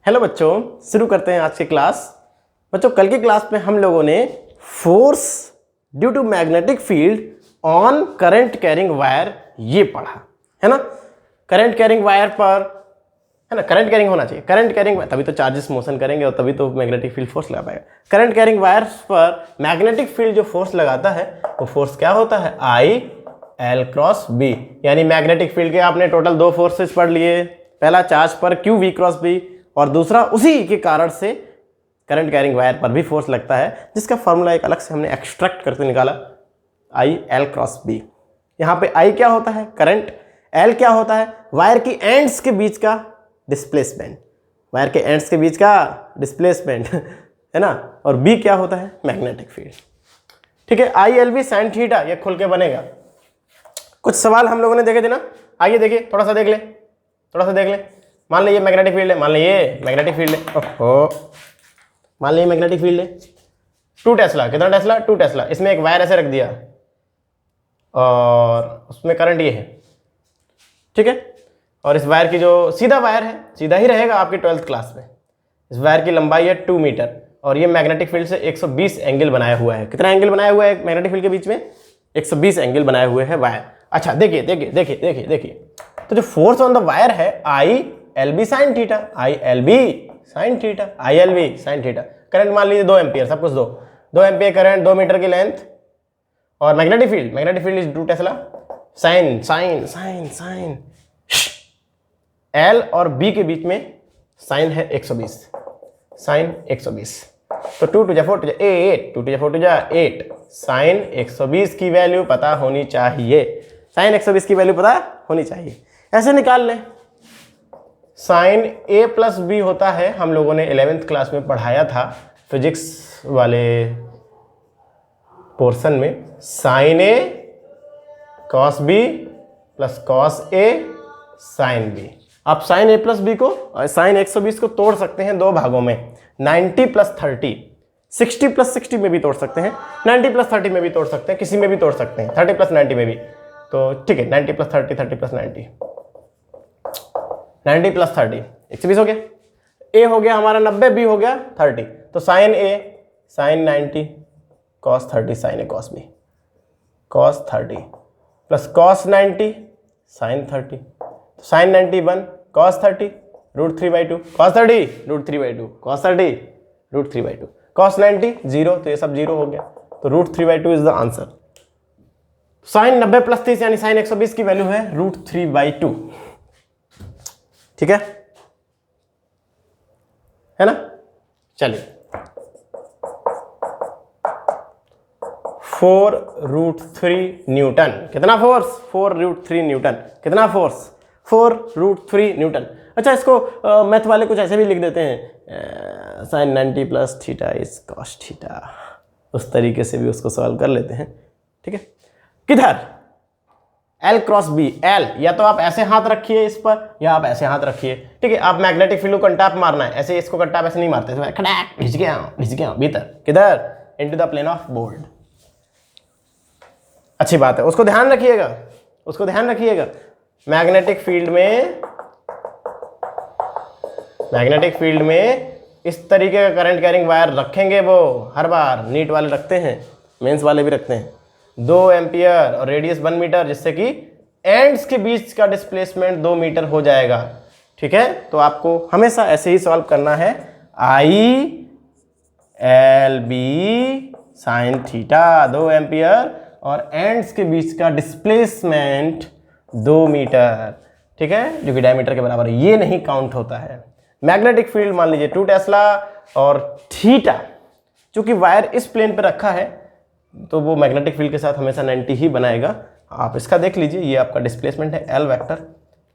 Hello बच्चों, शुरू करते हैं आज की क्लास। बच्चों, कल की क्लास में हम लोगों ने force due to magnetic field on current carrying wire ये पढ़ा है ना। करंट कैरिंग वायर पर है ना, करंट कैरिंग होना चाहिए। करंट कैरिंग तभी तो चार्जेस मोशन करेंगे और तभी तो मैग्नेटिक फील्ड फोर्स लगा पाएगा। करंट कैरिंग वायर्स पर मैग्नेटिक फील्ड जो फोर्स लगाता है वो फोर्स क्या होता है? I L cross B. यानी मैग्नेटिक फील्ड के आपने टोटल दो फोर्सेस पढ़ लिए। पहला चार्ज पर क्यू वी क्रॉस बी और दूसरा उसी के कारण से करंट कैरिंग वायर पर भी फोर्स लगता है, जिसका फॉर्मूला एक अलग से हमने एक्सट्रैक्ट करके निकाला, आई एल क्रॉस बी। यहाँ पे आई क्या होता है? करंट। एल क्या होता है? वायर की एंड्स के बीच का डिस्प्लेसमेंट, वायर के एंड्स के बीच का डिस्प्लेसमेंट है ना। और बी क्या होता है? Magnetic field. ठीक है, I L B sine theta, ये खुल के बनेगा। कुछ सवाल हम लोगों ने देखे थे ना, आइए देखिए, थोड़ा सा देख ले। मान लीजिए मैग्नेटिक फील्ड है, मान लीजिए मैग्नेटिक फील्ड है, ओहो, मान लीजिए मैग्नेटिक फील्ड है 2 टेस्ला। कितना टेस्ला? 2 टेस्ला। इसमें एक वायर ऐसे रख दिया और उसमें करंट ये है, ठीक है। और इस वायर की जो सीधा वायर है, सीधा ही रहेगा आपकी 12th क्लास में। इस वायर की लंबाई है 2 मीटर और ये मैग्नेटिक फील्ड से 120 एंगल बनाया हुआ है। कितना एंगल बनाया हुआ है मैग्नेटिक फील्ड के बीच में? 120 एंगल बनाए हुए हैं वायर। अच्छा, देखिए, तो जो फोर्स ऑन द वायर है I L B sine theta, I L B sine theta. Current मान लीजिए 2 एम्पियर, सब कुछ 2 एम्पियर करंट, 2 मीटर की लेंथ। और magnetic field is 2 tesla. Sine L और बी के बीच में साइन है 120, साइन 120। तो 2 टू जा 4 टू जा 8, 2 टू जा 4 टू जा 8। साइन 120 की वैल्यू पता होनी चाहिए, साइन 120 की वैल्यू पता होनी चाहिए। ऐसे निकाल लें। साइन ए प्लस बी होता है, हम लोगों ने 11th क्लास में पढ़ाया था फिजिक्स वाले पोर्शन में, sign A cos B plus cos A sine B. आप साइन ए प्लस बी को और साइन 120 को तोड़ सकते हैं 2 भागों में, 90 प्लस 30, 60 प्लस 60 में भी तोड़ सकते हैं, 90 प्लस 30 में भी तोड़ सकते हैं, किसी में भी तोड़ सकते हैं, 30 प्लस 90 में भी। तो ठीक है, 90 प्लस 30, 30 प्लस 90, 90 प्लस 30 120 हो गया। ए हो गया हमारा 90, बी हो गया 30। तो sine A sine 90 cos 30 sine A cos B, cos 30 plus cos 90 sine 30, sine 91 cos 30 root 3/2, cos 30 root 3/2, cos 30 root 3/2, cos 90 0, तो ये सब 0 हो गया। तो root 3/2 is the answer. Sine 90 plus 30 यानी साइन 120 की वैल्यू है रूट 3/2। ठीक है ना। चलिए, 4 रूट 3 न्यूटन। कितना फोर्स? 4 root 3 newton. कितना फोर्स? 4 root 3 newton. अच्छा, इसको मैथ वाले कुछ ऐसे भी लिख देते हैं, sine 90 plus theta is cos theta, उस तरीके से भी उसको सॉल्व कर लेते हैं। ठीक है, किधर? L cross B. एल या तो आप ऐसे हाथ रखिए इस पर, या आप ऐसे हाथ रखिए। ठीक है, आप मैग्नेटिक फील्ड को कंटाप मारना है, ऐसे इसको कंटाप ऐसे नहीं मारते, खिंच गया भीतर। किधर? Into the plane of board. अच्छी बात है, उसको ध्यान रखिएगा। मैग्नेटिक फील्ड में इस तरीके का करंट कैरिंग वायर रखेंगे, वो हर बार नीट वाले रखते हैं, मेंस वाले भी रखते हैं। 2 एम्पियर और रेडियस 1 मीटर, जिससे कि एंड्स के बीच का डिस्प्लेसमेंट 2 मीटर हो जाएगा। ठीक है, तो आपको हमेशा ऐसे ही सॉल्व करना है। I L B sine theta 2 ampere और एंड्स के बीच का डिस्प्लेसमेंट 2 मीटर, ठीक है, जो कि डायमीटर के बराबर है। ये नहीं काउंट होता है। मैग्नेटिक फील्ड मान लीजिए 2 टेस्ला और थीटा, चूंकि वायर इस प्लेन पे रखा है तो वो मैग्नेटिक फील्ड के साथ हमेशा 90 ही बनाएगा। आप इसका देख लीजिए, ये आपका डिस्प्लेसमेंट है एल वेक्टर,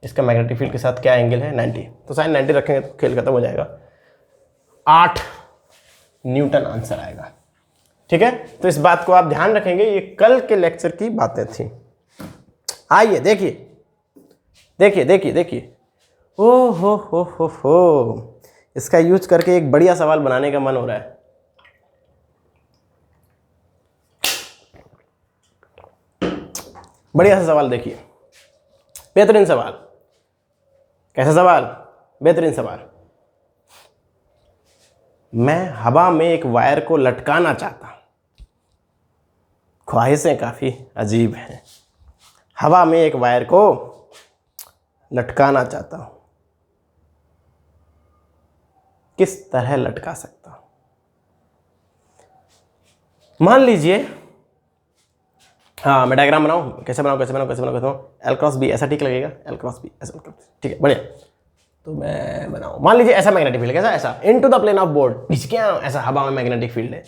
इसका मैग्नेटिक फील्ड के साथ क्या एंगल है? 90। तो साइन 90 रखेंगे तो खेल खत्म हो जाएगा। 8 न्यूटन आंसर आएगा। ठीक है, तो इस बात को आप ध्यान रखेंगे, ये कल के लेक्चर की बातें थी। आइए देखिए, ओ हो, इसका यूज करके एक बढ़िया सवाल बनाने का मन हो रहा है। बढ़िया सा सवाल देखिए, बेहतरीन सवाल। कैसा सवाल? बेहतरीन सवाल। मैं हवा में एक वायर को लटकाना चाहता हूं। ख्वाहिशें काफ़ी अजीब हैं। हवा में एक वायर को लटकाना चाहता हूं, किस तरह लटका सकता हूं? मान लीजिए, हाँ मैं डायग्राम बनाऊं, कैसे बनाऊं? एल क्रॉस बी, ऐसा ठीक लगेगा? एल क्रॉस बी ऐसा, ठीक है, बढ़िया। तो मैं बनाऊं, मान लीजिए ऐसा मैग्नेटिक फील्ड, कैसा? ऐसा into the plane of board, क्या ऐसा हवा में मैग्नेटिक फील्ड है,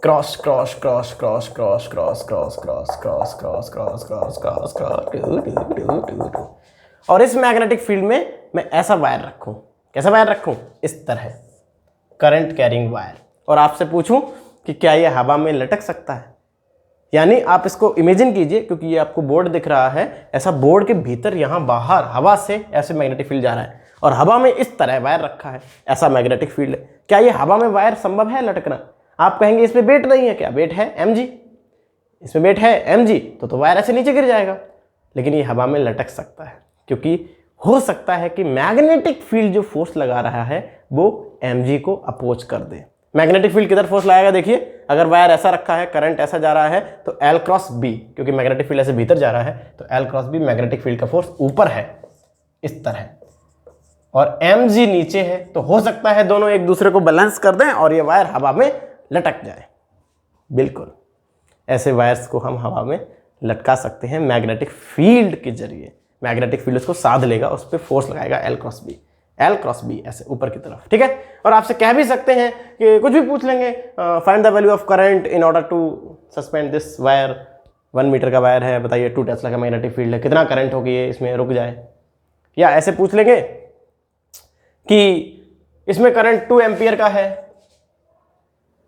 cross cross cross cross cross cross cross cross cross cross cross cross cross cross, और इस मैग्नेटिक फील्ड में मैं ऐसा वायर रखूं, कैसा वायर रखूं? इस तरह, करंट कैरिंग वायर, और आपसे पूछूं कि क्या ये हवा में लटक सकता है? यानी आप इसको इमेजिन कीजिए, क्योंकि ये आपको बोर्ड दिख रहा है, ऐसा बोर्ड के भीतर यहाँ बाहर हवा से ऐसे मैग्नेटिक फील्ड जा रहा है, और हवा में इस तरह वायर रखा है, ऐसा मैग्नेटिक फील्ड है। क्या ये हवा में वायर संभव है लटकना? आप कहेंगे इसमें वेट नहीं है। क्या वेट है? mg, इसमें वेट है mg, तो वायर ऐसे नीचे गिर जाएगा। लेकिन ये हवा में लटक सकता है, क्योंकि हो सकता है कि मैग्नेटिक फील्ड जो फोर्स लगा रहा है वो mg को अपोज कर दे। मैग्नेटिक फील्ड किधर फोर्स लगाएगा? देखिए, अगर वायर ऐसा रखा है, करंट ऐसा जा रहा है, तो L क्रॉस B, क्योंकि मैग्नेटिक फील्ड ऐसे भीतर जा रहा है, तो L cross B magnetic field का फोर्स ऊपर है इस तरह, और mg नीचे है, तो हो सकता है दोनों एक दूसरे को बैलेंस कर दें और ये वायर हवा में लटक जाए। बिल्कुल ऐसे वायर्स को हम हवा में लटका सकते हैं मैग्नेटिक फील्ड के जरिए। मैग्नेटिक फील्ड उसको साध लेगा, उस पर फोर्स लगाएगा L क्रॉस बी ऐसे ऊपर की तरफ, ठीक है। और आपसे कह भी सकते हैं कि कुछ भी पूछ लेंगे, find the value of current in order to suspend this wire. 1 metre का वायर है, बताइए 2 टेस्ला का मैग्नेटिक फील्ड है, कितना करंट हो कि ये इसमें रुक जाए? या ऐसे पूछ लेंगे कि इसमें करंट 2 एम्पियर का है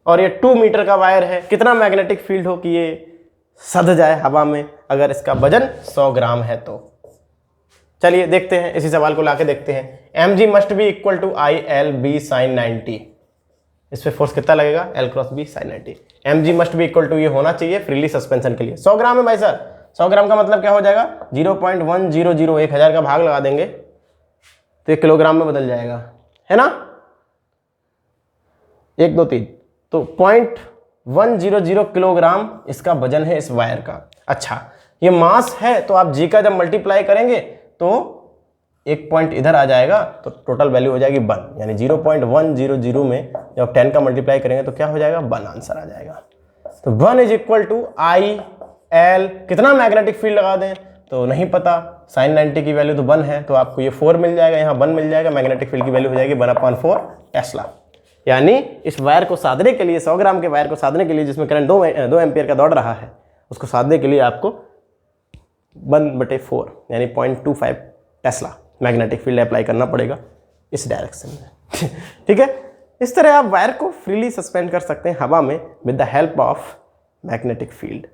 और ये 2 मीटर का वायर है, कितना मैग्नेटिक फील्ड हो कि ये सध जाए हवा में अगर इसका वजन 100 ग्राम है तो? चलिए देखते हैं, इसी सवाल को लाके देखते हैं। mg must be equal to I L B sine 90। इस पे फोर्स कितना लगेगा? L cross B sine 90। mg must be equal to ये होना चाहिए फ्रीली सस्पेंशन के लिए 100 ग्राम है भाई सर। 100 ग्राम का मतलब क्या हो जाएगा? 0.100, 1000 का भाग लगा देंगे तो ये किलोग्राम में बदल जाएगा, है ना? 1 2 3, तो 0.100 किलोग्राम इसका वजन है इस वायर का। अच्छा, ये मास है, तो आप जी का जब मल्टीप्लाई करेंगे तो एक पॉइंट इधर आ जाएगा, तो टोटल वैल्यू हो जाएगी 1, यानी 0.100 में जब 10 का मल्टीप्लाई करेंगे तो क्या हो जाएगा? 1 आंसर आ जाएगा। तो 1 is equal to I L, कितना मैग्नेटिक फील्ड लगा दें तो नहीं पता, साइन 90 की वैल्यू तो 1 है, तो आपको ये 4 मिल जाएगा, यहाँ 1 मिल जाएगा, मैग्नेटिक फील्ड की वैल्यू हो जाएगी 1/4 टेस्ला। यानी इस वायर को साधने के लिए, 100 ग्राम के वायर को साधने के लिए, जिसमें करंट 2 एम्पियर का दौड़ रहा है, उसको साधने के लिए आपको 1/4 यानी 0.25 टेस्ला मैग्नेटिक फील्ड अप्लाई करना पड़ेगा इस डायरेक्शन में। ठीक है, इस तरह आप वायर को फ्रीली सस्पेंड कर सकते हैं हवा में with the help of magnetic field.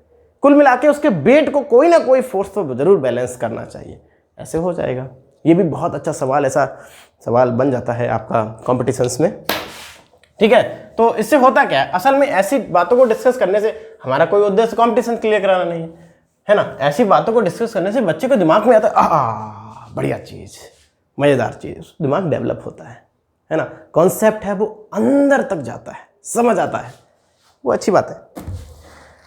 कुल मिला के उसके वेट को कोई ना कोई फोर्स तो जरूर बैलेंस करना चाहिए, ऐसे हो जाएगा। ये भी बहुत अच्छा सवाल, ऐसा सवाल बन जाता है आपका कॉम्पिटिशन्स में। ठीक है, तो इससे होता क्या है, असल में ऐसी बातों को डिस्कस करने से हमारा कोई उद्देश्य कॉम्पिटिशन क्लियर कराना नहीं है ना। ऐसी बातों को डिस्कस करने से बच्चे को दिमाग में आता है बढ़िया चीज़, मज़ेदार चीज़, दिमाग डेवलप होता है ना। कॉन्सेप्ट है वो अंदर तक जाता है, समझ आता है, वो अच्छी बात है।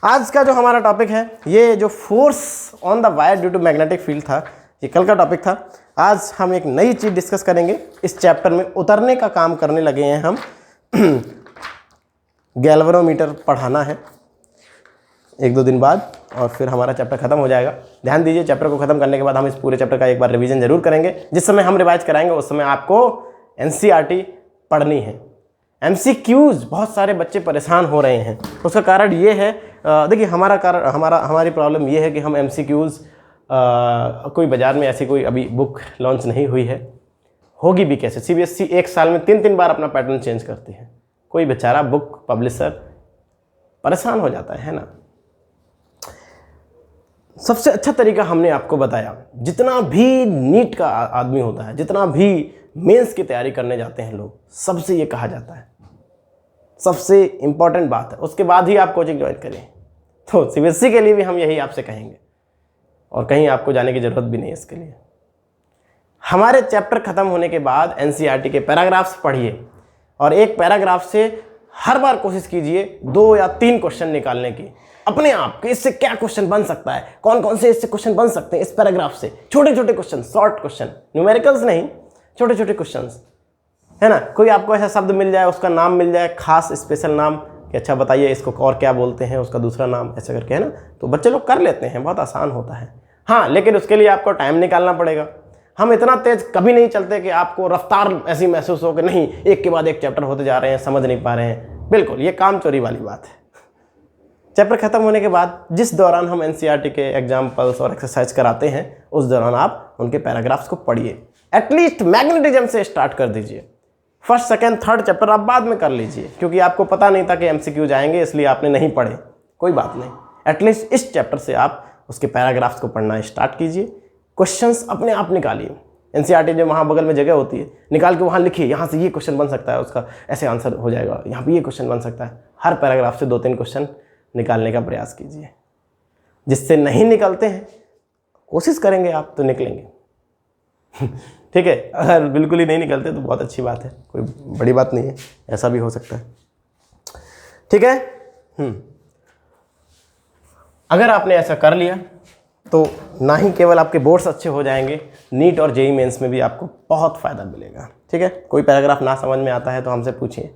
आज का जो हमारा टॉपिक है, ये जो force on the wire due to magnetic field था, ये कल का टॉपिक था। आज हम एक नई चीज़ डिस्कस करेंगे, इस चैप्टर में उतरने का काम करने लगे हैं हम। गैल्वेनोमीटर पढ़ाना है 1-2 दिन बाद, और फिर हमारा चैप्टर खत्म हो जाएगा। ध्यान दीजिए, चैप्टर को खत्म करने के बाद हम इस पूरे चैप्टर का एक बार रिवीजन जरूर करेंगे। जिस समय हम रिवाइज कराएंगे उस समय आपको एनसीईआरटी पढ़नी है। एमसीक्यूज बहुत सारे बच्चे परेशान हो रहे हैं, उसका कारण ये है, देखिए हमारी प्रॉब्लम ये है कि हम एमसीक्यूज कोई बाज़ार में ऐसी कोई अभी बुक लॉन्च नहीं हुई है, होगी भी कैसे। सीबीएसई 1 साल में 3-3 बार अपना पैटर्न चेंज करती है, कोई बेचारा बुक पब्लिशर परेशान हो जाता है ना। सबसे अच्छा तरीका हमने आपको बताया, जितना भी नीट का आदमी होता है, जितना भी मेंस की तैयारी करने जाते हैं लोग, सबसे ये कहा जाता है, सबसे इम्पॉर्टेंट बात है, उसके बाद ही आप कोचिंग ज्वाइन करें। तो सीबीएसई के लिए भी हम यही आपसे कहेंगे, और कहीं आपको जाने की ज़रूरत भी नहीं है इसके लिए। हमारे चैप्टर ख़त्म होने के बाद एनसीईआरटी के पैराग्राफ्स पढ़िए, और एक पैराग्राफ से हर बार कोशिश कीजिए 2 या 3 क्वेश्चन निकालने की अपने आप कि इससे क्या क्वेश्चन बन सकता है, कौन कौन से इससे क्वेश्चन बन सकते हैं इस पैराग्राफ से। छोटे छोटे क्वेश्चन, शॉर्ट क्वेश्चन, न्यूमेरिकल्स नहीं, छोटे छोटे क्वेश्चन, है ना। कोई आपको ऐसा शब्द मिल जाए, उसका नाम मिल जाए, खास स्पेशल नाम कि अच्छा बताइए इसको और क्या बोलते हैं, उसका दूसरा नाम, ऐसा करके, है ना। तो बच्चे लोग कर लेते हैं, बहुत आसान होता है। हाँ, लेकिन उसके लिए आपको टाइम निकालना पड़ेगा। हम इतना तेज कभी नहीं चलते कि आपको रफ्तार ऐसी महसूस हो कि नहीं एक के बाद एक चैप्टर होते जा रहे हैं, समझ नहीं पा रहे हैं। बिल्कुल, ये काम चोरी वाली बात है। चैप्टर खत्म होने के बाद जिस दौरान हम एनसीईआरटी के एग्जाम्पल्स और एक्सरसाइज कराते हैं, उस दौरान आप उनके पैराग्राफ्स को पढ़िए। एटलीस्ट मैग्नेटिज्म से स्टार्ट कर दीजिए। फर्स्ट, सेकंड, थर्ड चैप्टर आप बाद में कर लीजिए, क्योंकि आपको पता नहीं था कि एमसीक्यू जाएंगे, इसलिए आपने नहीं पढ़े। कोई बात नहीं, एटलीस्ट इस चैप्टर से आप उसके पैराग्राफ्स को पढ़ना स्टार्ट कीजिए। क्वेश्चंस अपने आप निकालिए। एनसीईआरटी जो वहाँ बगल में जगह होती है, निकाल के वहाँ लिखिए, यहाँ से ये क्वेश्चन बन सकता है, उसका ऐसे आंसर हो जाएगा, यहाँ पे ये क्वेश्चन बन सकता है। हर पैराग्राफ से 2-3 क्वेश्चन निकालने का प्रयास कीजिए। जिससे नहीं निकलते हैं, कोशिश करेंगे आप तो निकलेंगे। ठीक है, अगर बिल्कुल ही नहीं निकलते तो बहुत अच्छी बात है, कोई बड़ी बात नहीं है, ऐसा भी हो सकता है। ठीक है। अगर आपने ऐसा कर लिया तो ना ही केवल आपके बोर्ड्स अच्छे हो जाएंगे, नीट और जेईई मेंस में भी आपको बहुत फ़ायदा मिलेगा। ठीक है, कोई पैराग्राफ ना समझ में आता है तो हमसे पूछिए।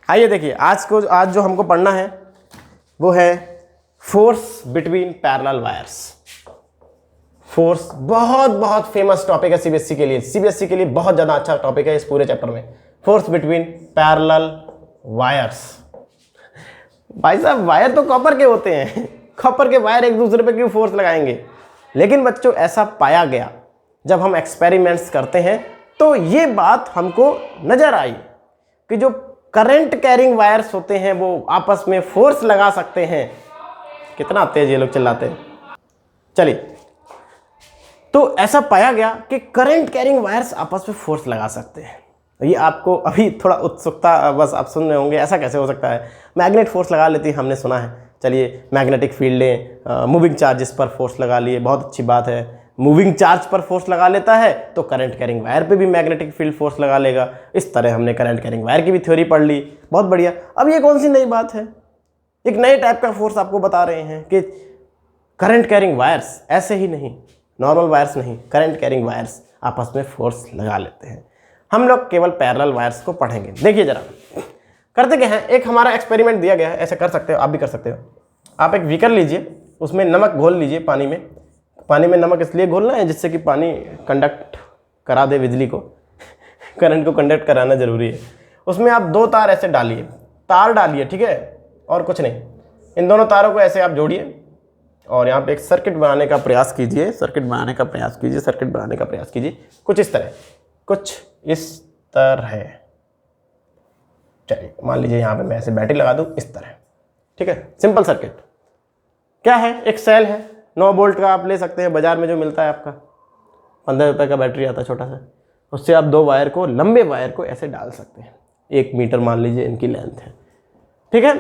आइए देखिए, आज जो हमको पढ़ना है वो है force between parallel wires. Force बहुत फेमस टॉपिक है सीबीएसई के लिए। सीबीएसई के लिए बहुत ज़्यादा अच्छा टॉपिक है इस पूरे चैप्टर में, फोर्स बिटवीन पैरेलल वायर्स। भाई साहब, वायर तो कॉपर के होते हैं, कॉपर के वायर एक दूसरे पे क्यों फोर्स लगाएंगे। लेकिन बच्चों, ऐसा पाया गया जब हम एक्सपेरिमेंट्स करते हैं तो ये बात हमको नजर आई कि जो करंट कैरिंग वायर्स होते हैं वो आपस में फोर्स लगा सकते हैं। कितना तेज ये लोग चिल्लाते हैं। चलिए, तो ऐसा पाया गया कि करंट कैरिंग वायर्स आपस में फोर्स लगा सकते हैं। ये आपको अभी थोड़ा उत्सुकता, बस आप सुन रहे होंगे ऐसा कैसे हो सकता है, मैग्नेट फोर्स लगा लेती है, हमने सुना है। चलिए, मैग्नेटिक फील्डें, मूविंग चार्जेस पर फोर्स लगा लिए, बहुत अच्छी बात है। मूविंग चार्ज पर फोर्स लगा लेता है तो करंट कैरिंग वायर पे भी मैग्नेटिक फील्ड फोर्स लगा लेगा। इस तरह हमने करंट कैरिंग वायर की भी थ्योरी पढ़ ली, बहुत बढ़िया। अब ये कौन सी नई बात है, एक नए टाइप का फोर्स आपको बता रहे हैं कि करंट कैरिंग वायर्स ऐसे ही नहीं, नॉर्मल वायर्स नहीं, करंट कैरिंग वायर्स आपस में फोर्स लगा लेते हैं। हम लोग केवल पैरेलल वायर्स को पढ़ेंगे। देखिए जरा, करते क्या है, एक हमारा एक्सपेरिमेंट दिया गया है, ऐसे कर सकते हो, आप भी कर सकते हो। आप एक बीकर लीजिए, उसमें नमक घोल लीजिए पानी में। पानी में नमक इसलिए घोलना है जिससे कि पानी कंडक्ट करा दे बिजली को, करंट को कंडक्ट कराना जरूरी है। उसमें आप 2 तार ऐसे डालिए, तार डालिए, ठीक है, और कुछ नहीं। इन दोनों तारों को ऐसे आप जोड़िए और यहाँ पे एक सर्किट बनाने का प्रयास कीजिए, सर्किट बनाने का प्रयास कीजिए, सर्किट बनाने का प्रयास कीजिए। कुछ इस तरह, कुछ इस तरह। चलिए, मान लीजिए यहाँ पे मैं ऐसे बैटरी लगा दूँ इस तरह, ठीक है, सिंपल सर्किट। क्या है, एक सेल है 9 वोल्ट का, आप ले सकते हैं बाजार में जो मिलता है आपका, 15 रुपये का बैटरी आता है छोटा सा। उससे आप 2 वायर को, लंबे वायर को ऐसे डाल सकते हैं। 1 मीटर मान लीजिए इनकी लेंथ है, ठीक है।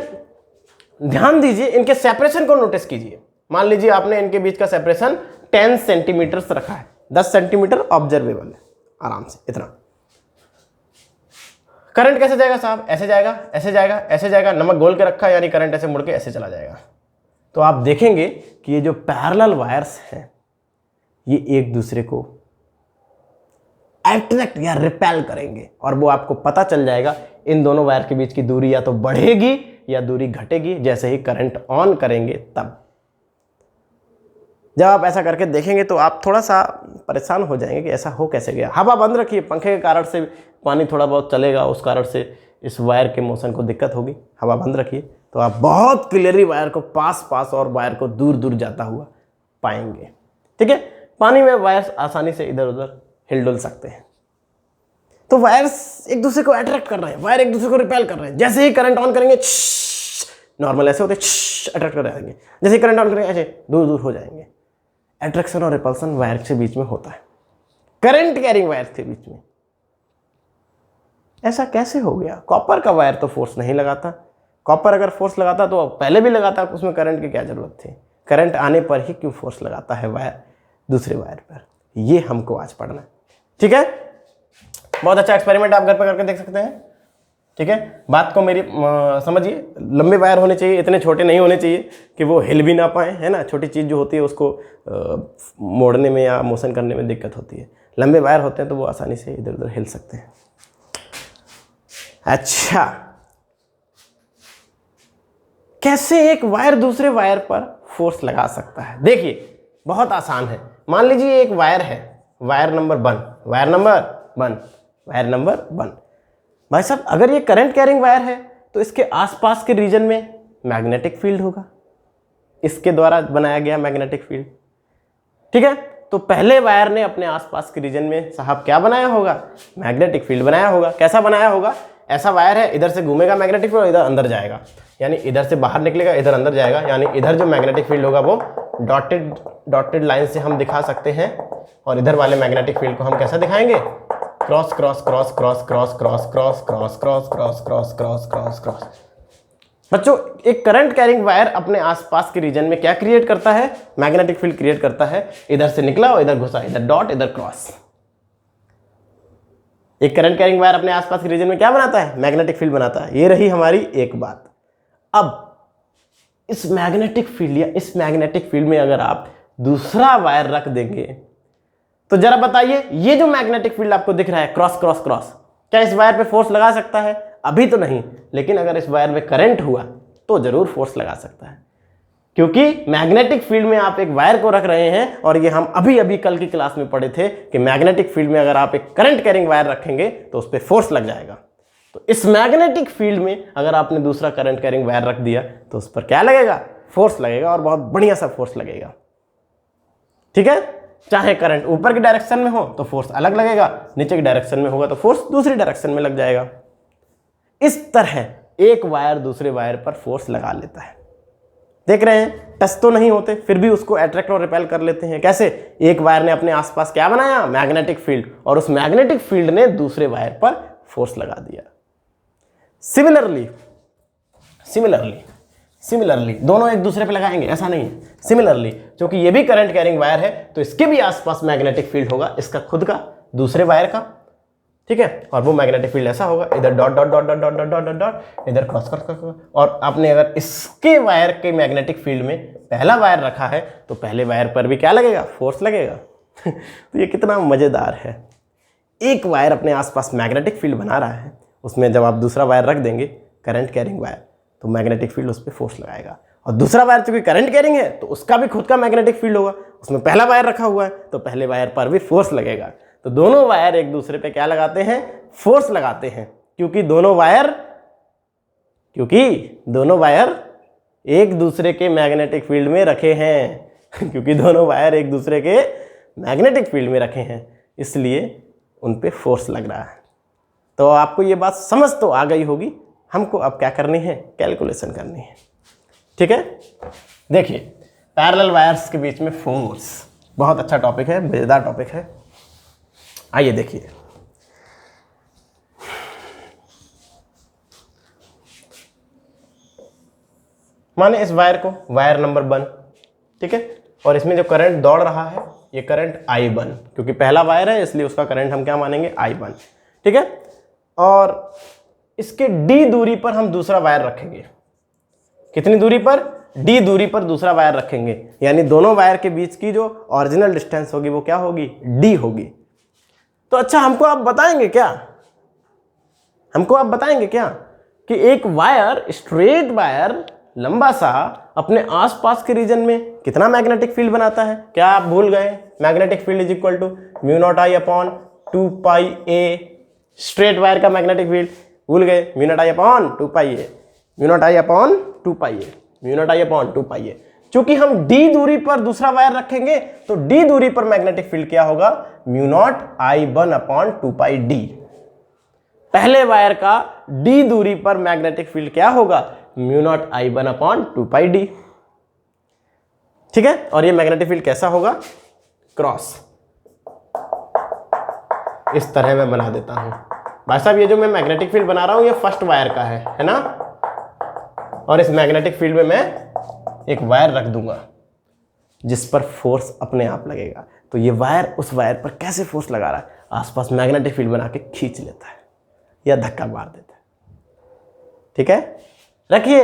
ध्यान दीजिए, इनके सेपरेशन को नोटिस कीजिए। मान लीजिए आपने इनके बीच का सेपरेशन 10 सेंटीमीटर रखा है, 10 सेंटीमीटर ऑब्जर्वेबल है, आराम से इतना। करंट कैसे जाएगा साहब, ऐसे जाएगा, ऐसे जाएगा, ऐसे जाएगा। नमक घोल के रखा है यानी करंट ऐसे मुड़ के ऐसे चला जाएगा। तो आप देखेंगे कि ये जो पैरेलल वायर्स हैं ये एक दूसरे को अट्रैक्ट या रिपेल करेंगे, और वो आपको पता चल जाएगा इन दोनों वायर के बीच की दूरी या तो बढ़ेगी या दूरी घटेगी जैसे ही करंट ऑन करेंगे तब। जब आप ऐसा करके देखेंगे तो आप थोड़ा सा परेशान हो जाएंगे कि ऐसा हो कैसे गया। हवा बंद रखिए, पंखे के कारण से पानी थोड़ा बहुत चलेगा, उस कारण से इस वायर के मोशन को दिक्कत होगी। हवा बंद रखिए तो आप बहुत क्लियरली वायर को पास और वायर को दूर दूर जाता हुआ पाएंगे, ठीक है। पानी में वायर्स आसानी से इधर उधर हिलडुल सकते हैं। तो वायर्स एक दूसरे को अट्रैक्ट कर रहे हैं, वायर एक दूसरे को रिपेल कर रहे हैं। जैसे ही करंट ऑन करेंगे, नॉर्मल ऐसे होते अट्रैक्ट कर जाएंगे, जैसे ही करंट ऑन करेंगे ऐसे दूर दूर हो जाएंगे। अट्रैक्शन और रिपल्सन वायर के बीच में होता है, करंट कैरिंग वायर के बीच में। ऐसा कैसे हो गया? कॉपर का वायर तो फोर्स नहीं लगाता। कॉपर अगर फोर्स लगाता तो पहले भी लगाता, उसमें करंट की क्या जरूरत थी? करंट आने पर ही क्यों फोर्स लगाता है वायर दूसरे वायर पर? ये हमको आज पढ़ना है, ठीक है। बहुत अच्छा एक्सपेरिमेंट आप घर पर करके देख सकते हैं। ठीक है, बात को मेरी समझिए, लंबे वायर होने चाहिए, इतने छोटे नहीं होने चाहिए कि वो हिल भी ना पाए, है ना। छोटी चीज़ जो होती है उसको मोड़ने में या मोशन करने में दिक्कत होती है। लंबे वायर होते हैं तो वो आसानी से इधर उधर हिल सकते हैं। अच्छा, कैसे एक वायर दूसरे वायर पर फोर्स लगा सकता है? देखिए बहुत आसान है। मान लीजिए एक वायर है, wire number 1, wire number 1, wire number 1। भाई साहब, अगर ये करंट कैरिंग वायर है तो इसके आसपास के रीजन में मैग्नेटिक फील्ड होगा, इसके द्वारा बनाया गया मैग्नेटिक फील्ड। ठीक है, तो पहले वायर ने अपने आसपास के रीजन में साहब क्या बनाया होगा? मैग्नेटिक फील्ड बनाया होगा। कैसा बनाया होगा? ऐसा वायर है, इधर से घूमेगा मैग्नेटिक फील्ड, इधर अंदर जाएगा, यानी इधर से बाहर निकलेगा, इधर अंदर जाएगा, यानी इधर जो मैग्नेटिक फील्ड होगा वो डॉटेड लाइन से हम दिखा सकते हैं, और इधर वाले मैग्नेटिक फील्ड को हम कैसा दिखाएंगे? Cross cross cross cross cross cross cross cross cross cross cross cross cross cross. बच्चों, एक करंट कैरिंग वायर अपने आसपास के रीजन में क्या क्रिएट करता है? मैग्नेटिक फील्ड क्रिएट करता है। इधर से निकला और इधर घुसा, इधर डॉट इधर क्रॉस। एक करंट कैरिंग वायर अपने आसपास के रीजन में क्या बनाता है? मैग्नेटिक फील्ड बनाता है। ये रही हमारी एक बात। अब इस मैग्नेटिक फील्ड या इस मैग्नेटिक फील्ड में अगर आप दूसरा वायर रख देंगे तो जरा बताइए, ये जो मैग्नेटिक फील्ड आपको दिख रहा है क्रॉस क्रॉस क्रॉस, क्या इस वायर पे फोर्स लगा सकता है? अभी तो नहीं, लेकिन अगर इस वायर में करंट हुआ तो जरूर फोर्स लगा सकता है, क्योंकि मैग्नेटिक फील्ड में आप एक वायर को रख रहे हैं। और ये हम अभी अभी कल की क्लास में पढ़े थे कि मैग्नेटिक फील्ड में अगर आप एक करंट कैरिंग वायर रखेंगे तो उस पर फोर्स लग जाएगा। तो इस मैग्नेटिक फील्ड में अगर आपने दूसरा करंट कैरिंग वायर रख दिया तो उस पर क्या लगेगा? फोर्स लगेगा, और बहुत बढ़िया सा फोर्स लगेगा। ठीक है, चाहे करंट ऊपर की डायरेक्शन में हो तो फोर्स अलग लगेगा, नीचे की डायरेक्शन में होगा तो फोर्स दूसरी डायरेक्शन में लग जाएगा। इस तरह एक वायर दूसरे वायर पर फोर्स लगा लेता है। देख रहे हैं, टच तो नहीं होते, फिर भी उसको अट्रैक्ट और रिपेल कर लेते हैं। कैसे? एक वायर ने अपने आसपास क्या बनाया? मैग्नेटिक फील्ड, और उस मैग्नेटिक फील्ड ने दूसरे वायर पर फोर्स लगा दिया। सिमिलरली दोनों एक दूसरे पे लगाएंगे ऐसा नहीं है। सिमिलरली, क्योंकि ये भी करंट कैरिंग वायर है तो इसके भी आसपास मैग्नेटिक फील्ड होगा, इसका खुद का, दूसरे वायर का। ठीक है, और वो मैग्नेटिक फील्ड ऐसा होगा, इधर dot dot dot dot dot dot dot dot, इधर क्रॉस क्रॉस क्रॉस। और आपने अगर इसके वायर के मैग्नेटिक फील्ड में पहला वायर रखा है तो पहले वायर पर भी क्या लगेगा? फोर्स लगेगा। तो ये कितना मजेदार है। एक वायर अपने आसपास मैग्नेटिक फील्ड बना रहा है, उसमें जब आप दूसरा वायर रख देंगे करंट कैरिंग वायर तो मैग्नेटिक फील्ड उस पर फोर्स लगाएगा। और दूसरा वायर चूंकि करंट कैरिंग है तो उसका भी खुद का मैग्नेटिक फील्ड होगा, उसमें पहला वायर रखा हुआ है तो पहले वायर पर भी फोर्स लगेगा। तो दोनों वायर एक दूसरे पे क्या लगाते हैं? फोर्स लगाते हैं, क्योंकि दोनों वायर एक दूसरे के मैग्नेटिक फील्ड में रखे हैं। क्योंकि दोनों वायर एक दूसरे के मैग्नेटिक फील्ड में रखे हैं, इसलिए उन पे फोर्स लग रहा है। तो आपको ये बात समझ तो आ गई होगी। हमको अब क्या करनी है? कैलकुलेशन करनी है। ठीक है, देखिए पैरेलल वायर्स के बीच में फोर्स बहुत अच्छा टॉपिक है, मजेदार टॉपिक है। आइए देखिए, माने इस वायर को वायर नंबर 1, ठीक है, और इसमें जो करंट दौड़ रहा है ये करंट I1, क्योंकि पहला वायर है इसलिए उसका करंट हम क्या मानेंगे? I1। ठीक है, और इसके D दूरी पर हम दूसरा वायर रखेंगे। कितनी दूरी पर? D दूरी पर दूसरा वायर रखेंगे, यानी दोनों वायर के बीच की जो ओरिजिनल डिस्टेंस होगी वो क्या होगी? D होगी। तो अच्छा, हमको आप बताएंगे क्या कि एक वायर, स्ट्रेट वायर लंबा सा, अपने आसपास के रीजन में कितना मैग्नेटिक फील्ड बनाता है? क्या आप भूल गए? Magnetic field is equal to μ0I/2πa। Straight wire का मैग्नेटिक फील्ड भूल गए? μ0I/2πa। चूंकि हम D दूरी पर दूसरा वायर रखेंगे तो D दूरी पर मैग्नेटिक फील्ड क्या होगा? μ0I/1/2πd। पहले वायर का D दूरी पर मैग्नेटिक फील्ड क्या होगा? μ0I/1/2πd। ठीक है, और ये मैग्नेटिक फील्ड कैसा होगा? क्रॉस। इस तरह मैं बना देता हूं। भाई साहब, ये जो मैं मैग्नेटिक फील्ड बना रहा हूं ये फर्स्ट वायर का है ना, और इस मैग्नेटिक फील्ड में मैं एक वायर रख दूंगा जिस पर फोर्स अपने आप लगेगा। तो ये वायर उस वायर पर कैसे फोर्स लगा रहा है? आसपास मैग्नेटिक फील्ड बना के खींच लेता है या धक्का मार देता है। ठीक है, रखिए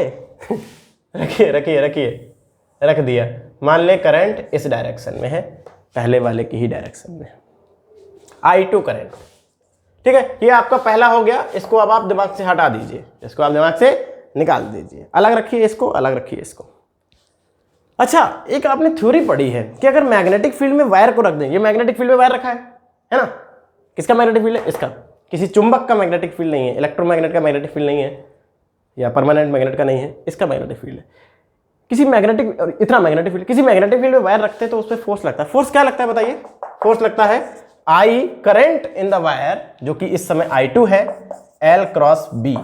रखिए रखिए रखिए, रख दिया। मान ले करंट इस डायरेक्शन में है, पहले वाले की ही डायरेक्शन में, I2 करंट। ठीक है, ये आपका पहला हो गया। इसको अब आप दिमाग से हटा दीजिए, इसको आप दिमाग से निकाल दीजिए, अलग रखिए इसको, अलग रखिए इसको। अच्छा, एक आपने थ्योरी पढ़ी है कि अगर मैग्नेटिक फील्ड में वायर को रख दें, ये मैग्नेटिक फील्ड में वायर रखा है ना, किसका मैग्नेटिक फील्ड है? इसका। किसी चुंबक का मैग्नेटिक फील्ड नहीं है, इलेक्ट्रोमैग्नेट का मैग्नेटिक फील्ड नहीं है, या परमानेंट मैग्नेट का नहीं है, इसका मैग्नेटिक फील्ड है। किसी मैग्नेटिक, इतना मैग्नेटिक फील्ड, किसी मैग्नेटिक फील्ड में वायर रखते हैं तो उस पर फोर्स लगता है। फोर्स क्या लगता है बताइए? फोर्स लगता है I current in the wire, जो कि इस समय I2 है, L क्रॉस B।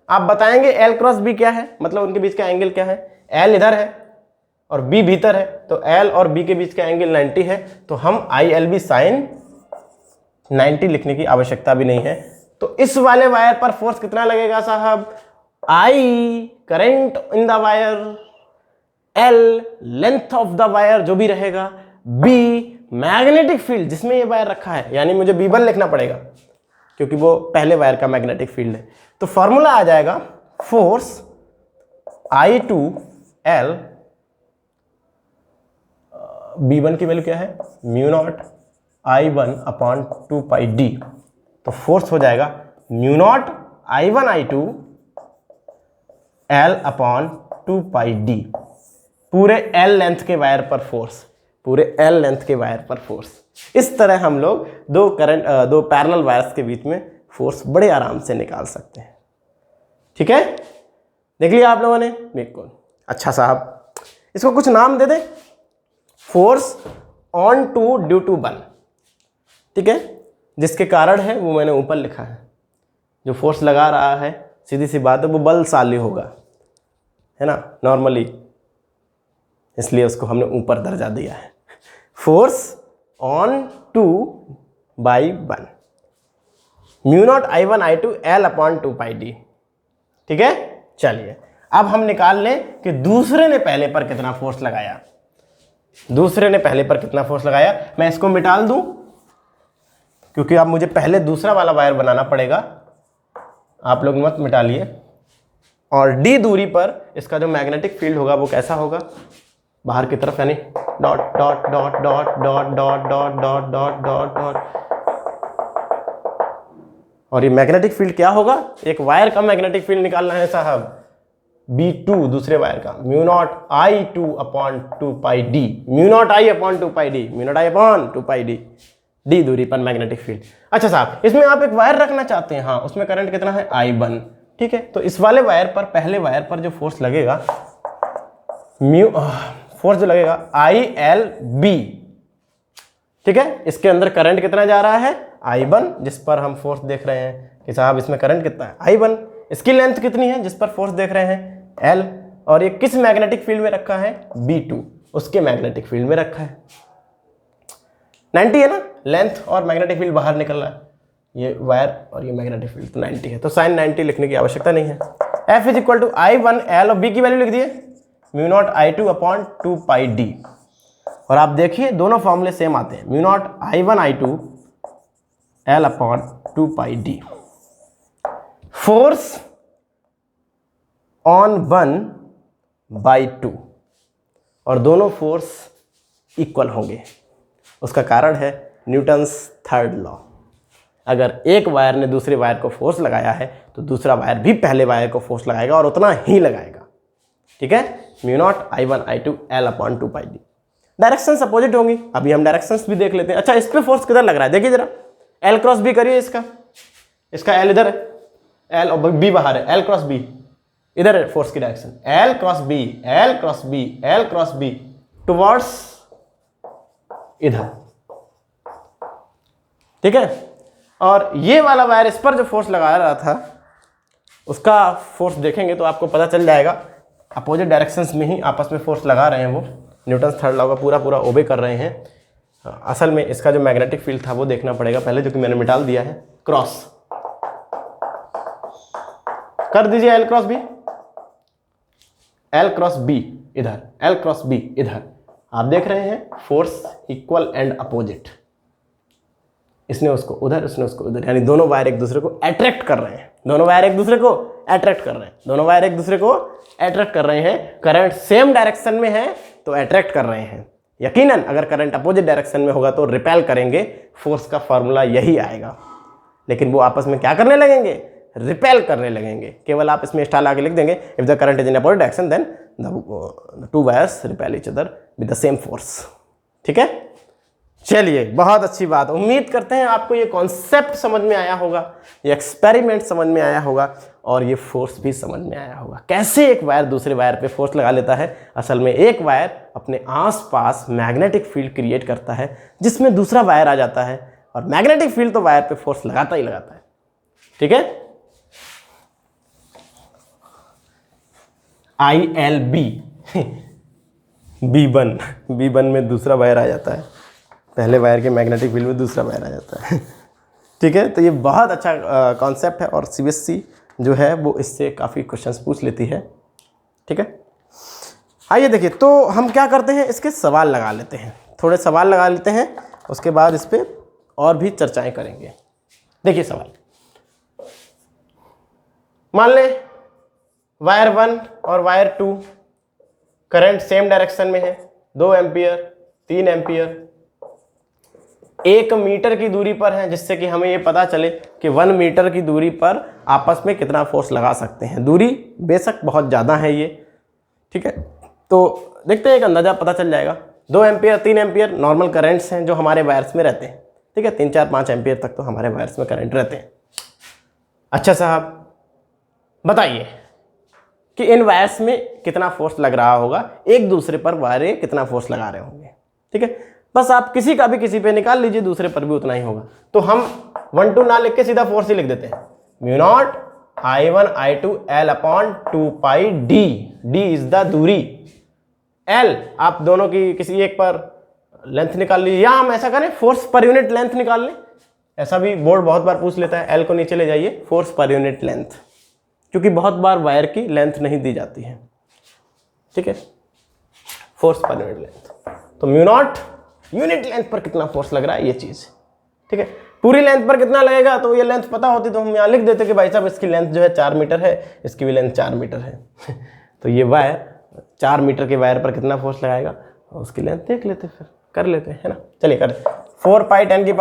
आप बताएंगे L क्रॉस B क्या है, मतलब उनके बीच का एंगल क्या है? L इधर है और B भीतर है, तो L और B के बीच का एंगल 90 है, तो हम ILB साइन 90 लिखने की आवश्यकता भी नहीं है। तो इस वाले वायर पर फोर्स कितना लगेगा साहब? I current in the wire, L length of the wire जो भी रहेगा, B मैग्नेटिक फील्ड जिसमें ये वायर रखा है, यानी मुझे B1 लिखना पड़ेगा क्योंकि वो पहले वायर का मैग्नेटिक फील्ड है। तो फॉर्मूला आ जाएगा फोर्स I2L, B1 की वैल्यू क्या है? Mu naught I1 upon 2 pi D। तो फोर्स हो जाएगा mu naught I1 I2 L upon 2 pi D, पूरे L लेंथ के वायर पर फोर्स, पूरे L लेंथ के वायर पर फोर्स। इस तरह हम लोग दो पैरेलल वायर्स के बीच में फोर्स बड़े आराम से निकाल सकते हैं। ठीक है, देख लिया आप लोगों ने? बिल्कुल। अच्छा साहब, इसको कुछ नाम दे दें, force on two due to one. ठीक है, जिसके कारण है वो मैंने ऊपर लिखा है। जो फोर्स लगा रहा है, सीधी सी बात है, वो बलशाली होगा, है ना, नॉर्मली, इसलिए उसको हमने ऊपर दर्जा दिया है। Force on 2 by 1, mu naught I1 I2 L upon 2 pi D। ठीक है, चलिए अब हम निकाल लें कि दूसरे ने पहले पर कितना फोर्स लगाया। दूसरे ने पहले पर कितना फोर्स लगाया, मैं इसको मिटा दूं क्योंकि अब मुझे पहले दूसरा वाला वायर बनाना पड़ेगा, आप लोग मत मिटा लिए। और D दूरी पर इसका जो मैग्नेटिक फील्ड होगा वो कैसा होगा? बाहर की तरफ, यानी dot dot dot dot dot dot dot dot dot dot dot. और ये मैग्नेटिक फील्ड क्या होगा? एक वायर का मैग्नेटिक फील्ड निकालना है साहब, B2 दूसरे वायर का, mu naught I2 upon 2 pi D, mu naught I upon 2 pi D, mu naught I upon 2 pi D, D दूरी पर मैग्नेटिक फील्ड। अच्छा साहब, इसमें आप एक वायर रखना चाहते हैं, हाँ, उसमें करंट कितना है? I1। ठीक है, तो इस वाले वायर पर, पहले वायर पर जो फोर्स लगेगा, फोर्स जो लगेगा ILB। ठीक है, इसके अंदर करंट कितना जा रहा है? I1, जिस पर हम फोर्स देख रहे हैं कि साहब इसमें करंट कितना है? I1। इसकी लेंथ कितनी है जिस पर फोर्स देख रहे हैं? L। और ये किस मैग्नेटिक फील्ड में रखा है? B2, उसके मैग्नेटिक फील्ड में रखा है। 90 है ना लेंथ, और मैग्नेटिक फील्ड बाहर निकल रहा है, ये वायर और ये मैग्नेटिक फील्ड, तो 90 है, तो साइन 90 लिखने की आवश्यकता नहीं है। F is equal to I1 L और B की वैल्यू लिख दिए, mu naught I2 upon 2 pi D। और आप देखिए दोनों फॉर्मूले सेम आते हैं, mu naught I1 I2 L upon 2 pi D। Force on 1 by 2, और दोनों फोर्स इक्वल होंगे। उसका कारण है न्यूटन्स थर्ड लॉ। अगर एक वायर ने दूसरे वायर को फोर्स लगाया है तो दूसरा वायर भी पहले वायर को फोर्स लगाएगा और उतना ही लगाएगा। ठीक है, mu naught I1 I2 L upon 2 pi D। Directions opposite होंगी, अभी हम डायरेक्शंस भी देख लेते हैं। अच्छा, इस पे फोर्स किधर लग रहा है देखिए जरा, L क्रॉस B करिए, इसका L इधर है, L और B बाहर है, L क्रॉस B इधर है फोर्स की direction, L cross B, L cross B, L cross B towards इधर। ठीक है, और ये वाला वायर इस पर जो फोर्स लगा रहा था उसका फोर्स देखेंगे तो आपको पता चल जाएगा, अपोजिट डायरेक्शंस में ही आपस में फोर्स लगा रहे हैं, वो न्यूटन थर्ड लॉ का पूरा ओबे कर रहे हैं। असल में इसका जो मैग्नेटिक फील्ड था वो देखना पड़ेगा पहले, जो कि मैंने मिटा दिया है। क्रॉस कर दीजिए, L cross B, L cross B इधर, L क्रॉस B इधर। आप देख रहे हैं फोर्स इक्वल एंड अपोजिट, इसने उसको उधर, उसने उसको उधर, यानी दोनों वायर एक दूसरे को अट्रैक्ट कर रहे हैं, दोनों वायर एक दूसरे को अट्रैक्ट कर रहे हैं, दोनों वायर एक दूसरे को अट्रैक्ट कर रहे हैं। करंट सेम डायरेक्शन में है तो अट्रैक्ट कर रहे हैं। यकीनन अगर करंट अपोजिट डायरेक्शन में होगा तो रिपेल करेंगे। फोर्स का फॉर्मूला यही आएगा। लेकिन वो आपस में क्या करने लगेंगे? रिपेल करने लगेंगे। केवल आप इसमें स्टाइल आगे लिख देंगे, if the current is in opposite direction then the two wires repel each other with the same force. ठीक है, चलिए बहुत अच्छी बात। उम्मीद करते हैं आपको ये कॉन्सेप्ट समझ में आया होगा, ये एक्सपेरिमेंट समझ में आया होगा और ये फोर्स भी समझ में आया होगा। कैसे एक वायर दूसरे वायर पे फोर्स लगा लेता है। असल में एक वायर अपने आसपास मैग्नेटिक फील्ड क्रिएट करता है जिसमें दूसरा वायर आ जाता है और मैग्नेटिक फील्ड तो वायर पे फोर्स लगाता ही लगाता है। ठीक है, ILB B1 में दूसरा वायर आ जाता है, पहले वायर के मैग्नेटिक फील्ड में दूसरा वायर आ जाता है। ठीक है, तो ये बहुत अच्छा कॉन्सेप्ट है और CBSE जो है वो इससे काफ़ी क्वेश्चंस पूछ लेती है। ठीक है, आइए देखिए, तो हम क्या करते हैं, इसके सवाल लगा लेते हैं, थोड़े सवाल लगा लेते हैं, उसके बाद इस पर और भी चर्चाएं करेंगे। देखिए सवाल, मान लें वायर 1 और वायर 2 करंट सेम डायरेक्शन में है, 2 एम्पियर 3 एम्पियर 1 मीटर की दूरी पर है, जिससे कि हमें ये पता चले कि 1 मीटर की दूरी पर आपस में कितना फोर्स लगा सकते हैं। दूरी बेशक बहुत ज़्यादा है ये। ठीक है, तो देखते हैं, एक अंदाज़ा पता चल जाएगा। 2 एम्पियर 3 एम्पियर नॉर्मल करंट्स हैं जो हमारे वायर्स में रहते हैं। ठीक है, 3 4 5 एम्पियर तक तो हमारे वायर्स में करंट रहते हैं। अच्छा साहब बताइए कि इन वायर्स में कितना फोर्स लग रहा होगा, एक दूसरे पर वायर कितना फोर्स लगा रहे होंगे। ठीक है, बस आप किसी का भी किसी पे निकाल लीजिए, दूसरे पर भी उतना ही होगा। तो हम 1 2 ना लिख के सीधा फोर्स ही लिख देते हैं, μ0 I1 I2 L/2 pi d। d is the दूरी, L आप दोनों की किसी एक पर लेंथ निकाल लीजिए, या हम ऐसा करें फोर्स पर यूनिट लेंथ निकाल लें। ऐसा भी बोर्ड बहुत बार पूछ लेता है। L को नीचे ले जाइए, फोर्स पर यूनिट लेंथ, क्योंकि बहुत बार वायर की लेंथ नहीं दी जाती है। ठीक है, फोर्स पर यूनिट लेंथ, तो μ0 यूनिट लेंथ पर कितना फोर्स लग रहा है ये चीज़। ठीक है, पूरी लेंथ पर कितना लगेगा तो ये लेंथ पता होती तो हम यहाँ लिख देते कि भाई साहब इसकी लेंथ जो है 4 मीटर है, इसकी भी लेंथ 4 मीटर है। तो ये वायर 4 मीटर के वायर पर कितना फोर्स लगाएगा उसकी लेंथ देख लेते, फिर कर लेते हैं ना। चलिए कर, 4 पाई 10⁻⁷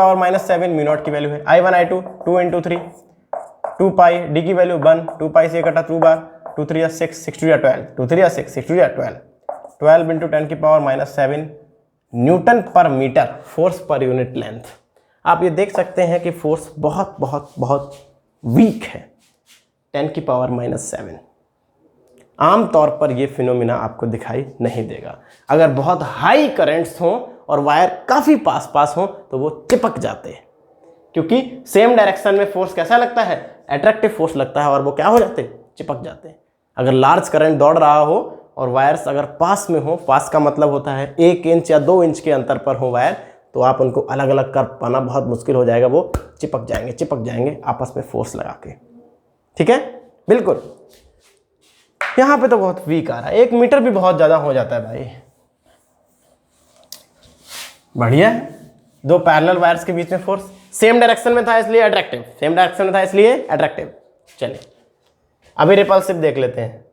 μ0 की वैल्यू है। I1 I2 2 × 3 2 पाई, d की वैल्यू 1, 2 पाई से कटा 2 बार, 2 3 6 6 2 12, 2 3 6 6 2 12, 12 × 10⁻⁷ newton per metre force per unit length. आप ये देख सकते हैं कि फोर्स बहुत बहुत बहुत वीक है, 10⁻⁷। आमतौर पर ये फिनोमिना आपको दिखाई नहीं देगा। अगर बहुत हाई करंट्स हों और वायर काफ़ी पास पास हों तो वो चिपक जाते हैं, क्योंकि सेम डायरेक्शन में फोर्स कैसा लगता है, अट्रैक्टिव फोर्स लगता है, और वो क्या हो जाते हैं, चिपक जाते हैं। अगर लार्ज करंट दौड़ रहा हो और वायर्स अगर पास में हो, पास का मतलब होता है 1 इंच या 2 इंच के अंतर पर हो वायर, तो आप उनको अलग अलग कर पाना बहुत मुश्किल हो जाएगा, वो चिपक जाएंगे आपस में फोर्स लगा के। ठीक है, बिल्कुल। यहाँ पे तो बहुत वीक आ रहा है, 1 मीटर भी बहुत ज़्यादा हो जाता है भाई। बढ़िया है, 2 पैरेलल वायर्स के बीच में फोर्स सेम डायरेक्शन में था इसलिए अट्रैक्टिव, सेम डायरेक्शन में था इसलिए अट्रैक्टिव। चलिए अभी रिपल्सिव देख लेते हैं।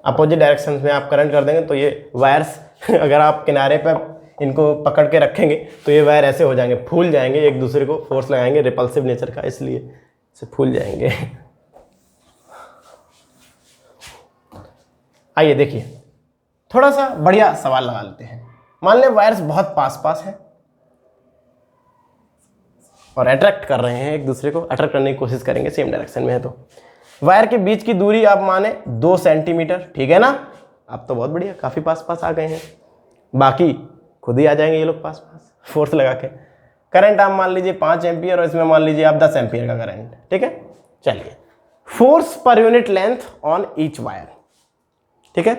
अपोजिट डायरेक्शन में आप करंट कर देंगे तो ये वायर्स अगर आप किनारे पर इनको पकड़ के रखेंगे तो ये वायर ऐसे हो जाएंगे, फूल जाएंगे, एक दूसरे को फोर्स लगाएंगे, रिपल्सिव नेचर का, इसलिए इसे फूल जाएंगे। आइए देखिए, थोड़ा सा बढ़िया सवाल लगा लेते हैं। मान लें वायर्स बहुत पास पास हैं और अट्रैक्ट कर रहे हैं, एक दूसरे को अट्रैक्ट करने की कोशिश करेंगे, सेम डायरेक्शन में है तो वायर के बीच की दूरी आप माने 2 सेंटीमीटर। ठीक है ना, आप तो बहुत बढ़िया, काफ़ी पास पास आ गए हैं, बाकी खुद ही आ जाएंगे ये लोग पास पास फोर्स लगा के। करंट आप मान लीजिए 5 एम्पियर और इसमें मान लीजिए आप 10 एम्पियर का करंट। ठीक है, चलिए force per unit length on each wire. ठीक है,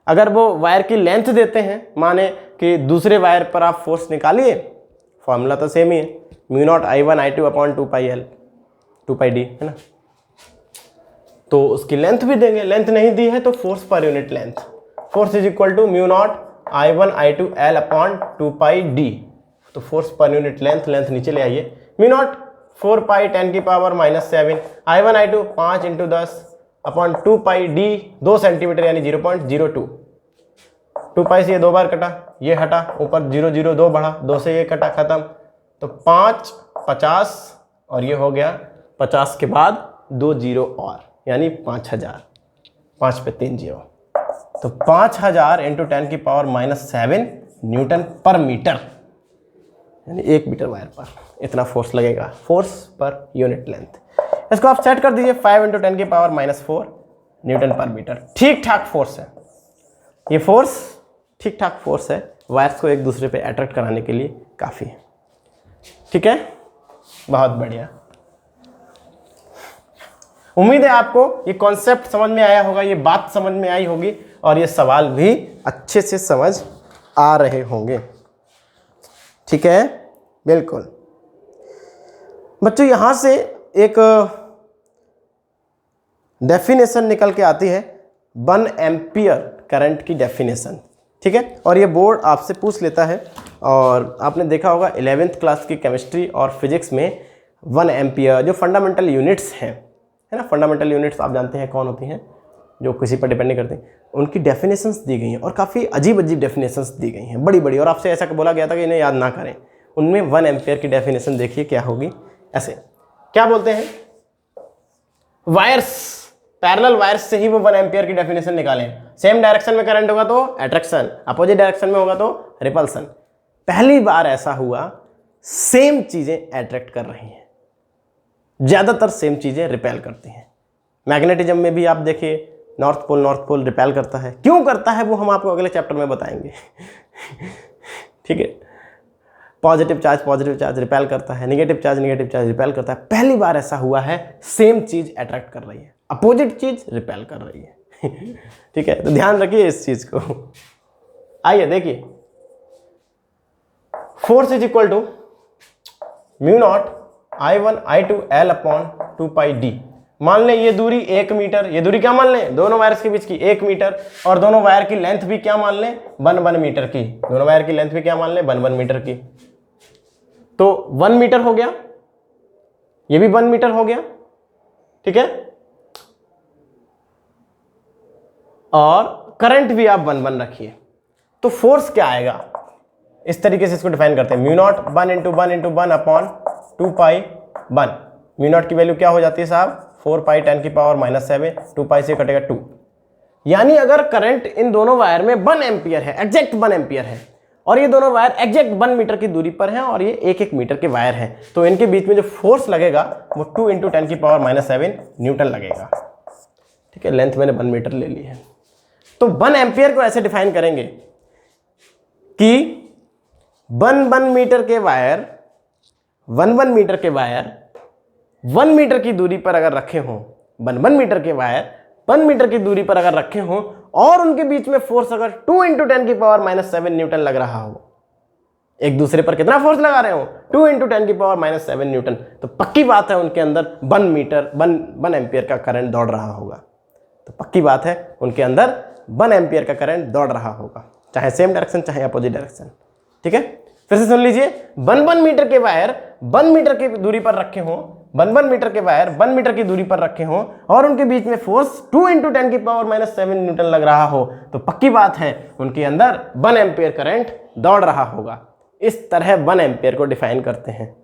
अगर वो वायर की लेंथ देते हैं, माने कि दूसरे वायर पर आप फोर्स निकालिए, फॉर्मूला तो सेम ही है, μ0 I1 I2/2 पाई L 2 पाई d, है ना। तो उसकी लेंथ भी देंगे, लेंथ नहीं दी है तो force per unit length, force is equal to μ0 I1 I2 L/2 pi d। तो force per unit length, length नीचे ले आइए, μ0 4 पाई 10 की power -7, I1 I2 5 × 10 upon 2 pi d 2 centimetre यानी 0.02। 2 पाई से ये 2 बार कटा, ये हटा, ऊपर 0 0 2 बढ़ा, 2 से ये कटा, खत्म। तो 5 50 और ये हो गया 50 के बाद 2 0 और यानी 5000, 5 पे 3 0। तो 5000 × 10 की पावर -7 न्यूटन पर मीटर यानी 1 मीटर वायर पर इतना फोर्स लगेगा, फोर्स पर यूनिट लेंथ। इसको आप सेट कर दीजिए 5 × 10 की पावर -4 न्यूटन पर मीटर। ठीक ठाक फोर्स है ये, फोर्स ठीक ठाक फोर्स है, वायर्स को एक दूसरे पे अट्रैक्ट कराने के लिए काफ़ी है। ठीक है, बहुत बढ़िया। उम्मीद है आपको ये कॉन्सेप्ट समझ में आया होगा, ये बात समझ में आई होगी और ये सवाल भी अच्छे से समझ आ रहे होंगे। ठीक है, बिल्कुल बच्चों। यहां से एक डेफिनेशन निकल के आती है 1 एम्पियर करंट की डेफिनेशन। ठीक है, और ये बोर्ड आपसे पूछ लेता है, और आपने देखा होगा 11th क्लास की केमिस्ट्री और फिजिक्स में 1 एम्पियर जो फंडामेंटल यूनिट्स हैं, है ना, फंडामेंटल यूनिट्स आप जानते हैं कौन होती हैं, जो किसी पर डिपेंड नहीं करती, उनकी डेफिनेशंस दी गई हैं और काफ़ी अजीब अजीब डेफिनेशंस दी गई हैं, बड़ी बड़ी। और आपसे ऐसा बोला गया था कि इन्हें याद ना करें। उनमें 1 एम्पियर की डेफिनेशन देखिए क्या होगी। ऐसे क्या बोलते हैं, वायर्स, पैरेलल वायर्स से ही वो 1 एम्पियर की डेफिनेशन निकालें। सेम डायरेक्शन में करंट होगा तो अट्रैक्शन, अपोजिट डायरेक्शन में होगा तो रिपल्सन। पहली बार ऐसा हुआ सेम चीजें अट्रैक्ट कर रही हैं, ज्यादातर सेम चीजें रिपेल करती हैं। मैग्नेटिज्म में भी आप देखिए नॉर्थ पोल रिपेल करता है। क्यों करता है वो हम आपको अगले चैप्टर में बताएंगे। ठीक है, पॉजिटिव चार्ज रिपेल करता है, नेगेटिव चार्ज रिपेल करता है। पहली बार ऐसा हुआ है सेम चीज अट्रैक्ट कर रही है, अपोजिट चीज रिपेल कर रही है। ठीक है, तो ध्यान रखिए इस चीज को। आइए देखिए, force is equal to μ0 I1 I2 L upon 2 pi d। मान लें ये दूरी 1 मीटर, ये दूरी क्या मान लें, दोनों वायर्स के बीच की 1 मीटर, और दोनों वायर की लेंथ भी क्या मान लें, 1 मीटर की। दोनों वायर की लेंथ भी क्या मान लें, 1 मीटर की। तो 1 मीटर हो गया, ये भी 1 मीटर हो गया। ठीक है, और करंट भी आप 1 रखिए। तो फोर्स क्या आएगा, इस तरीके से इसको डिफाइन करते हैं, μ0 1 × 1 अपॉन 2 पाई 1। μ0 की वैल्यू क्या हो जाती है साहब, 4 पाई 10 की पावर -7, 2 पाई से कटेगा 2। यानी अगर करंट इन दोनों वायर में 1 एम्पियर है, एग्जैक्ट 1 एम्पियर है, और ये दोनों वायर एग्जैक्ट 1 मीटर की दूरी पर हैं, और ये 1 मीटर के वायर हैं, तो इनके बीच में जो फोर्स लगेगा वो 2 × 10 की पावर -7 न्यूटन लगेगा। ठीक है, लेंथ मैंने 1 मीटर ले ली है। तो 1 एम्पियर को ऐसे डिफाइन करेंगे कि 1 मीटर के वायर 1 मीटर के वायर 1 मीटर की दूरी पर अगर रखे हों, 1 मीटर के वायर 1 मीटर की दूरी पर अगर रखे हों, और उनके बीच में फोर्स अगर 2 × 10 की पावर -7 न्यूटन लग रहा हो, एक दूसरे पर कितना फोर्स लगा रहे हो, 2 × 10 की पावर -7 न्यूटन, तो पक्की बात है उनके अंदर 1 एम्पियर का करंट दौड़ रहा होगा। तो पक्की बात है उनके अंदर 1 एम्पियर का करंट दौड़ रहा होगा, चाहे सेम डायरेक्शन चाहे अपोजिट डायरेक्शन। ठीक है, फिर से सुन लीजिए, 1 मीटर के वायर 1 मीटर की दूरी पर रखे हों, 1 मीटर के वायर 1 मीटर की दूरी पर रखे हों, और उनके बीच में फोर्स 2 × 10 की पावर -7 न्यूटन लग रहा हो, तो पक्की बात है उनके अंदर 1 एम्पियर करंट दौड़ रहा होगा। इस तरह 1 एम्पियर को डिफाइन करते हैं।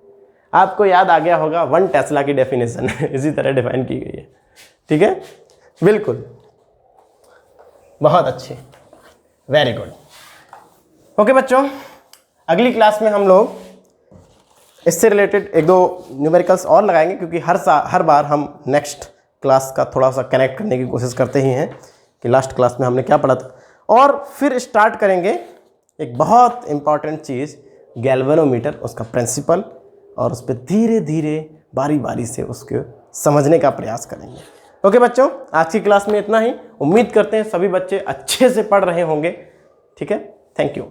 आपको याद आ गया होगा 1 टेस्ला की डेफिनेशन इसी तरह डिफाइन की गई है। ठीक है, बिल्कुल, बहुत अच्छे, वेरी गुड। ओके बच्चों, अगली क्लास में हम लोग इससे रिलेटेड 1-2 न्यूमेरिकल्स और लगाएंगे, क्योंकि हर बार हम नेक्स्ट क्लास का थोड़ा सा कनेक्ट करने की कोशिश करते ही हैं कि लास्ट क्लास में हमने क्या पढ़ा था। और फिर स्टार्ट करेंगे एक बहुत इंपॉर्टेंट चीज़, गैल्वेनोमीटर, उसका प्रिंसिपल, और उस पर धीरे धीरे बारी बारी से उसको समझने का प्रयास करेंगे। ओके बच्चों, आज की क्लास में इतना ही। उम्मीद करते हैं सभी बच्चे अच्छे से पढ़ रहे होंगे। ठीक है, थैंक यू।